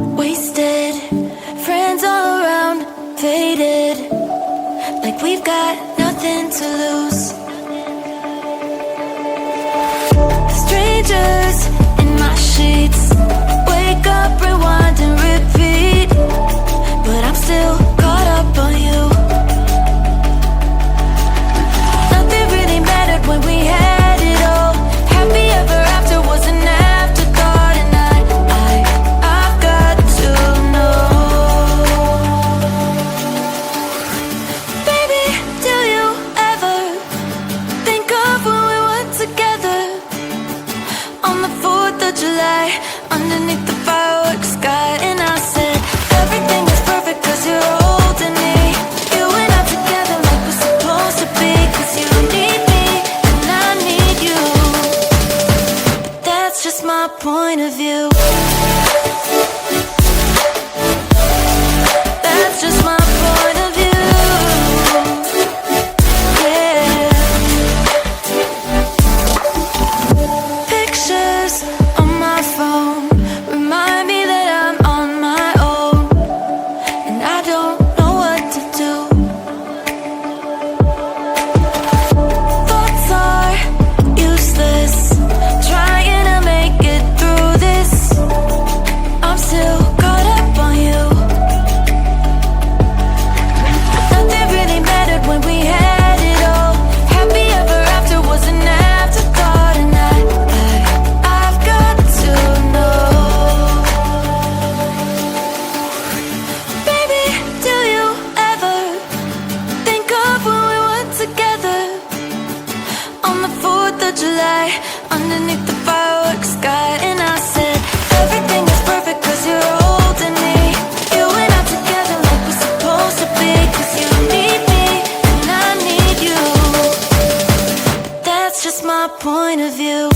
wasted, friends all around, faded, like we've got nothing to lose. Strangers in my sheets, wake up, rewind and repeat, but I'm still caught up on you. Nothing really mattered when we had it all. Happy ever after was an afterthought, and I've got to know. Baby, do you ever think of when we were together on the 4th of July, underneath the fireworks sky? And I said, everything is perfect cause you're holding me. You and I together like we're supposed to be, cause you need me and I need you. But that's just my point of view. That's just my point of view. Yeah. Pictures on my phone remind me that I'm on my own, and I don't know what to do. Thoughts are useless, trying to make it through this. I'm still caught up on you. Nothing really mattered when we had it all. Happy ever after was an afterthought, and I've got to know. Baby, do you ever think of when we were together on the 4th of July, underneath the fireworks sky? And I said, everything is perfect cause you're holding me. You and I together like we're supposed to be, cause you need me and I need you. But that's just my point of view.